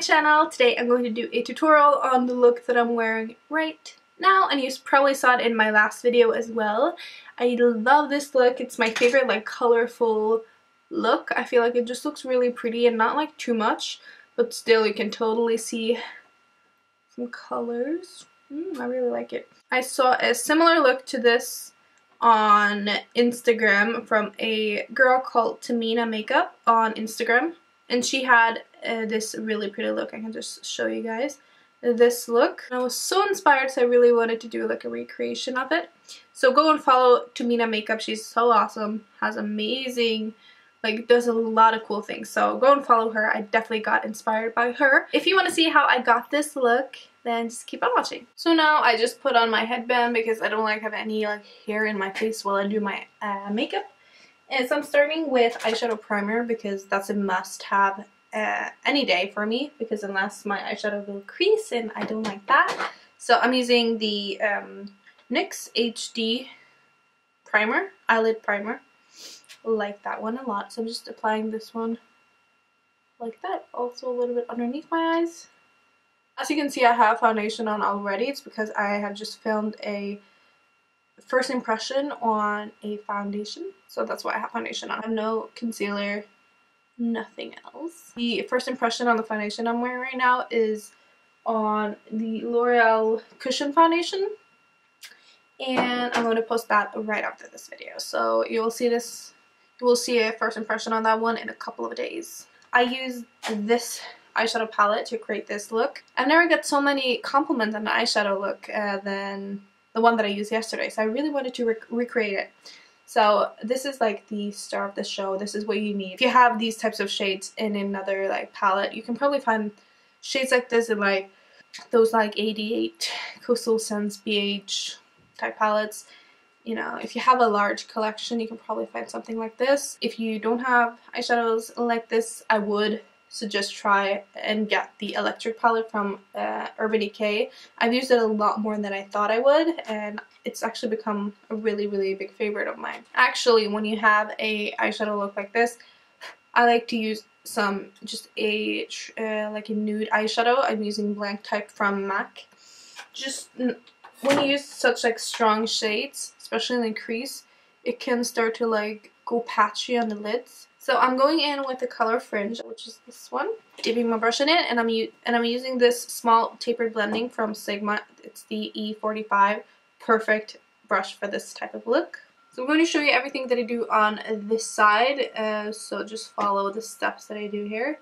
channel. Today I'm going to do a tutorial on the look that I'm wearing right now, and you probably saw it in my last video as well. I love this look. It's my favorite like colorful look. I feel like it just looks really pretty and not like too much, but still you can totally see some colors. I really like it. I saw a similar look to this on Instagram from a girl called Tamina Makeup on Instagram, and she had this really pretty look. I can just show you guys this look. I was so inspired, so I really wanted to do like a recreation of it. So go and follow Tamina Makeup. She's so awesome, has amazing, like does a lot of cool things. So go and follow her. I definitely got inspired by her. If you want to see how I got this look, then just keep on watching. So now I just put on my headband because I don't like have any like hair in my face while I do my makeup. And so I'm starting with eyeshadow primer because that's a must-have any day for me, because unless my eyeshadow will crease and I don't like that. So I'm using the NYX HD primer, eyelid primer. I like that one a lot, so I'm just applying this one like that, also a little bit underneath my eyes. As you can see, I have foundation on already. It's because I have just filmed a first impression on a foundation, so that's why I have foundation on. I have no concealer, nothing else. The first impression on the foundation I'm wearing right now is on the L'Oreal Cushion foundation, and I'm going to post that right after this video. So you will see this, you will see a first impression on that one in a couple of days. I used this eyeshadow palette to create this look. I've never got so many compliments on the eyeshadow look than the one that I used yesterday, so I really wanted to recreate it. So this is like the star of the show. This is what you need. If you have these types of shades in another like palette, you can probably find shades like this in like those like 88 Coastal Scents BH type palettes. You know, if you have a large collection, you can probably find something like this. If you don't have eyeshadows like this, I would suggest try and get the electric palette from Urban Decay. I've used it a lot more than I thought I would, and it's actually become a really big favorite of mine. Actually, when you have a eyeshadow look like this, I like to use some just a like a nude eyeshadow. I'm using Blank Type from MAC. Just when you use such like strong shades, especially in the crease, it can start to like go patchy on the lids. So I'm going in with the color Fringe, which is this one, dipping my brush in it, and I'm using this small tapered blending from Sigma. It's the E45, perfect brush for this type of look. So I'm going to show you everything that I do on this side, so just follow the steps that I do here.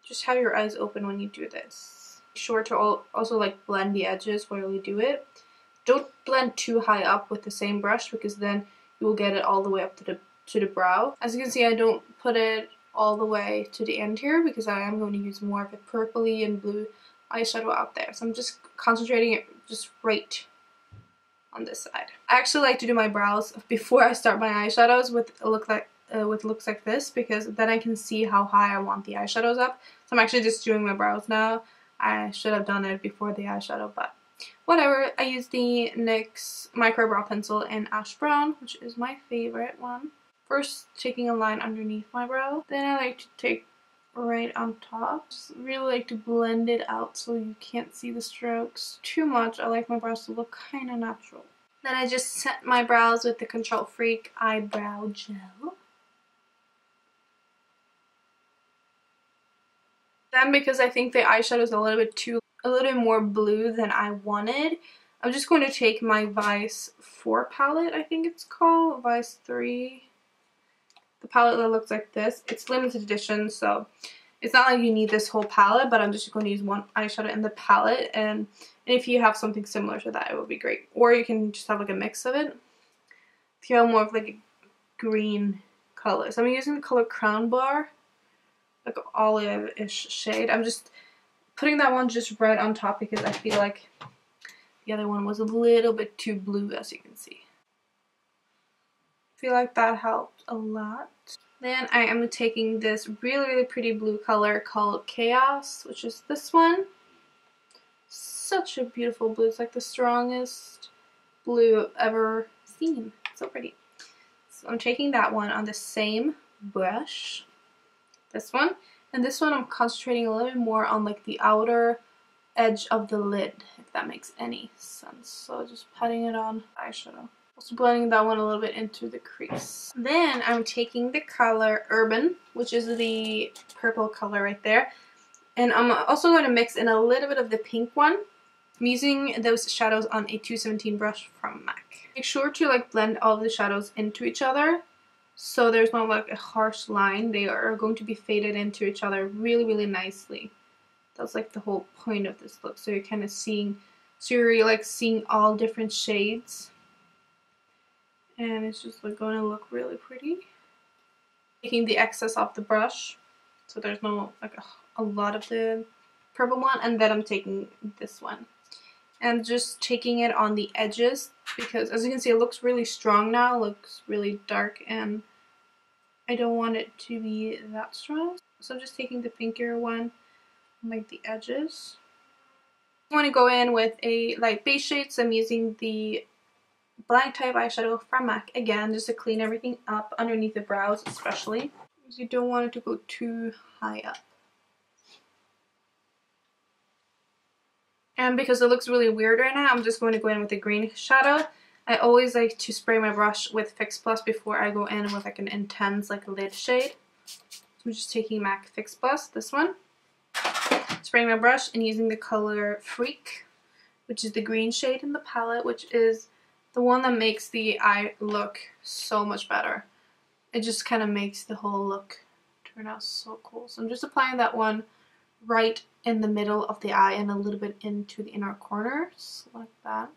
Just have your eyes open when you do this. Be sure to also like blend the edges while you do it. Don't blend too high up with the same brush, because then you will get it all the way up to the brow. As you can see, I don't put it all the way to the end here because I am going to use more of a purpley and blue eyeshadow out there. So I'm just concentrating it just right on this side. I actually like to do my brows before I start my eyeshadows with looks like this, because then I can see how high I want the eyeshadows up. So I'm actually just doing my brows now. I should have done it before the eyeshadow, but whatever. I use the NYX Micro Brow Pencil in Ash Brown, which is my favorite one. First, taking a line underneath my brow. Then I like to take right on top. Just really like to blend it out so you can't see the strokes too much. I like my brows to look kind of natural. Then I just set my brows with the Control Freak Eyebrow Gel. Then, because I think the eyeshadow is a little bit more blue than I wanted, I'm just going to take my Vice 4 palette, I think it's called, Vice 3. The palette that looks like this. It's limited edition, so it's not like you need this whole palette, but I'm just going to use one eyeshadow in the palette, and if you have something similar to that, it would be great. Or you can just have like a mix of it. If you have more of like a green color. So I'm using the color Crown Bar, like an olive-ish shade. I'm just putting that one just right on top because I feel like the other one was a little bit too blue, as you can see. I feel like that helped a lot. Then I am taking this really pretty blue color called Chaos, which is this one. Such a beautiful blue. It's like the strongest blue I've ever seen. So pretty. So I'm taking that one on the same brush, this one, And this one I'm concentrating a little bit more on like the outer edge of the lid, if that makes any sense. So just patting it on eyeshadow. Also blending that one a little bit into the crease. Then I'm taking the color Urban, which is the purple color right there. And I'm also going to mix in a little bit of the pink one. I'm using those shadows on a 217 brush from MAC. Make sure to like blend all the shadows into each other so there's not like a harsh line. They are going to be faded into each other really, really nicely. That's like the whole point of this look. So you're kind of seeing, seeing all different shades. And it's just like going to look really pretty. Taking the excess off the brush so there's no like a lot of the purple one, and then I'm taking this one and just taking it on the edges because as you can see it looks really strong now, it looks really dark, and I don't want it to be that strong. So I'm just taking the pinkier one on like the edges. I want to go in with a light base shade, so I'm using the Blank Type eyeshadow from MAC again just to clean everything up underneath the brows especially, because you don't want it to go too high up. And because it looks really weird right now, I'm just going to go in with a green shadow. I always like to spray my brush with Fix Plus before I go in with like an intense like lid shade. So I'm just taking MAC Fix Plus, this one, spraying my brush and using the color Freak, which is the green shade in the palette, which is the one that makes the eye look so much better. It just kind of makes the whole look turn out so cool. So I'm just applying that one right in the middle of the eye and a little bit into the inner corners, like that.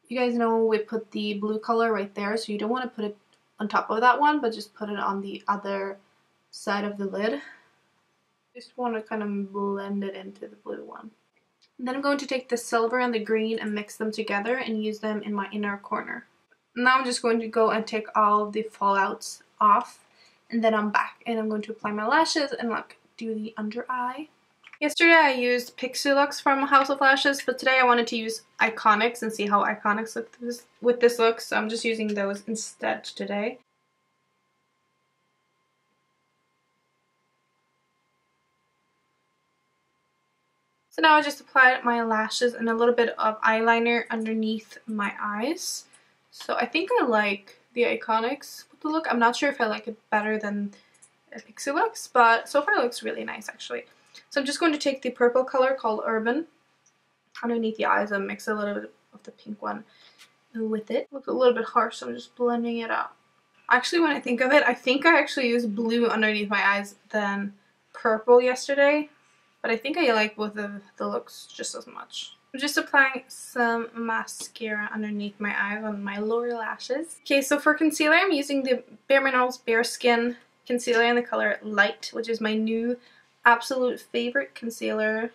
You guys know we put the blue color right there, so you don't want to put it on top of that one, but just put it on the other side of the lid. Just want to kind of blend it into the blue one. And then I'm going to take the silver and the green and mix them together and use them in my inner corner. Now I'm just going to go and take all of the fallouts off, and then I'm back and I'm going to apply my lashes and like do the under eye. Yesterday I used Pixie Looks from House of Lashes, but today I wanted to use Iconics and see how Iconics look with this look, so I'm just using those instead today. So now I just applied my lashes and a little bit of eyeliner underneath my eyes. So I think I like the Iconics with the look. I'm not sure if I like it better than Pixie Looks, but so far it looks really nice actually. So I'm just going to take the purple color called Urban underneath the eyes and mix a little bit of the pink one with it. It looks a little bit harsh, so I'm just blending it out. Actually, when I think of it, I think I actually used blue underneath my eyes than purple yesterday, but I think I like both of the looks just as much. I'm just applying some mascara underneath my eyes on my lower lashes. Okay, so for concealer, I'm using the Bare Minerals Bare Skin concealer in the color Light, which is my new absolute favorite concealer.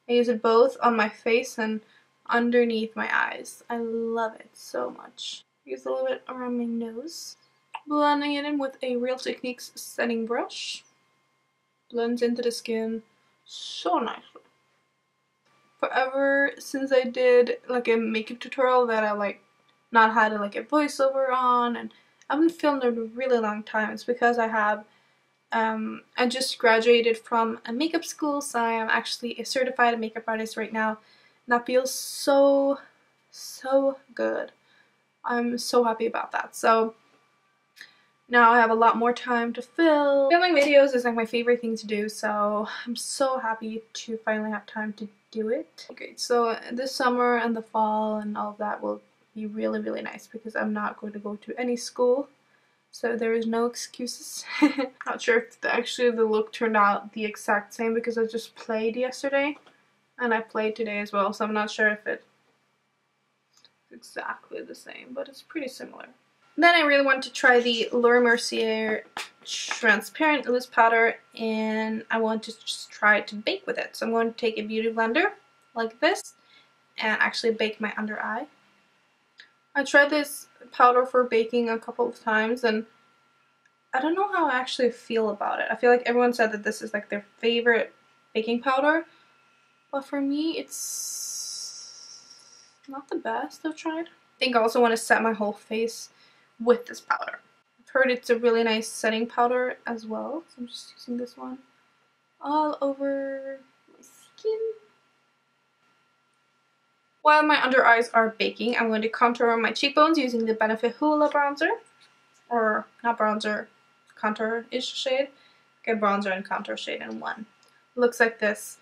I use it both on my face and underneath my eyes. I love it so much. Use a little bit around my nose. Blending it in with a Real Techniques setting brush. Blends into the skin so nicely. Forever since I did like a makeup tutorial that I like not had like a voiceover on, and I haven't filmed in a really long time. It's because I have I just graduated from a makeup school, so I am actually a certified makeup artist right now. And that feels so good. I'm so happy about that. So now I have a lot more time to film. Filming videos is like my favorite thing to do, so I'm so happy to finally have time to do it. Okay, so this summer and the fall and all of that will be really, really nice because I'm not going to go to any school. So there is no excuses. Not sure if actually the look turned out the exact same because I just played yesterday and I played today as well, so I'm not sure if it's exactly the same, but it's pretty similar. Then I really want to try the Laura Mercier transparent loose powder, and I want to just try to bake with it. So I'm going to take a beauty blender like this and actually bake my under eye. I tried this powder for baking a couple of times and I don't know how I actually feel about it. I feel like everyone said that this is like their favorite baking powder, but for me it's not the best I've tried. I think I also want to set my whole face with this powder. Heard it's a really nice setting powder as well, so I'm just using this one all over my skin. While my under eyes are baking, I'm going to contour my cheekbones using the Benefit Hoola bronzer, or not bronzer, contour-ish shade. Get bronzer and contour shade in one. It looks like this.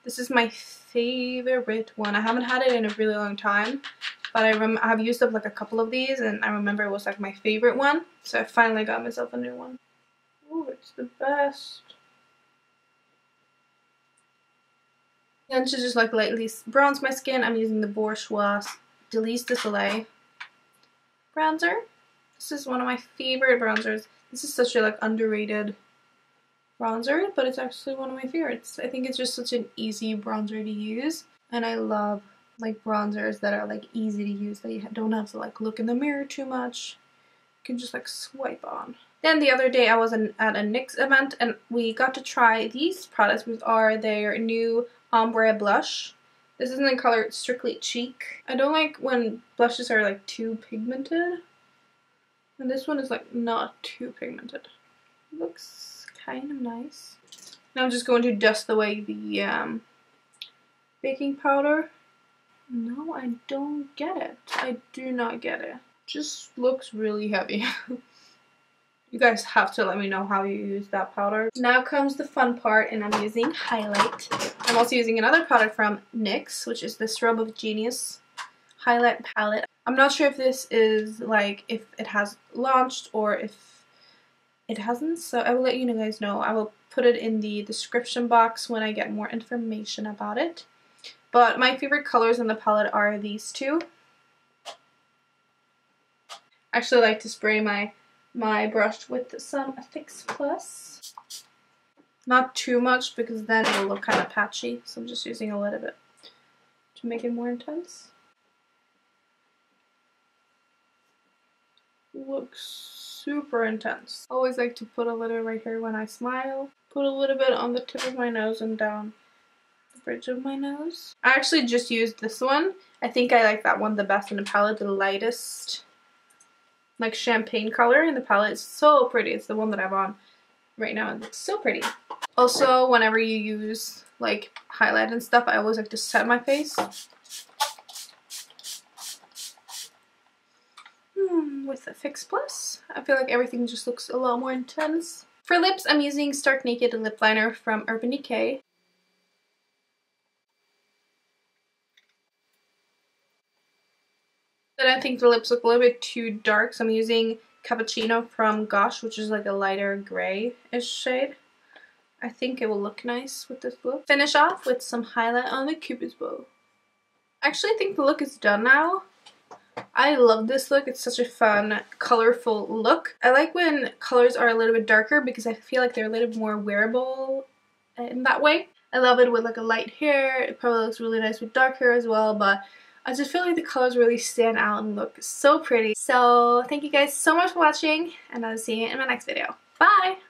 This is my favorite one. I haven't had it in a really long time, but I've used up like a couple of these, and I remember it was like my favorite one, so I finally got myself a new one. Oh, it's the best. And to just like lightly bronze my skin, I'm using the Bourjois Délice de Soleil bronzer. This is one of my favorite bronzers. This is such a like underrated bronzer, but it's actually one of my favorites. I think it's just such an easy bronzer to use, and I love like bronzers that are like easy to use, that you don't have to like look in the mirror too much. You can just like swipe on. Then the other day I was at a NYX event, and we got to try these products, which are their new ombre blush. This is in the color Strictly Cheek. I don't like when blushes are like too pigmented, and this one is like not too pigmented. It looks kind of nice. Now I'm just going to dust away the baking powder. No, I don't get it. I do not get it. Just looks really heavy. You guys have to let me know how you use that powder. Now comes the fun part, and I'm using highlight. I'm also using another product from NYX, which is the Strobe of Genius highlight palette. I'm not sure if this is like, if it has launched or if it hasn't, so I will let you guys know. I will put it in the description box when I get more information about it. But my favorite colors in the palette are these two. I actually like to spray my brush with some Fix Plus. Not too much, because then it'll look kind of patchy, so I'm just using a little bit to make it more intense. Looks super intense. I always like to put a little right here when I smile. Put a little bit on the tip of my nose and down the bridge of my nose. I actually just used this one. I think I like that one the best in the palette, the lightest like champagne color in the palette. It's so pretty. It's the one that I have on right now, and it's so pretty. Also, whenever you use like highlight and stuff, I always like to set my face with a Fix Plus. I feel like everything just looks a lot more intense. For lips, I'm using Stark Naked lip liner from Urban Decay. Then I think the lips look a little bit too dark, so I'm using Cappuccino from Gosh, which is like a lighter gray-ish shade. I think it will look nice with this look. Finish off with some highlight on the Cupid's bow. I actually think the look is done now. I love this look. It's such a fun, colorful look. I like when colors are a little bit darker because I feel like they're a little bit more wearable in that way. I love it with like a light hair. It probably looks really nice with dark hair as well, but I just feel like the colors really stand out and look so pretty. So thank you guys so much for watching, and I'll see you in my next video. Bye!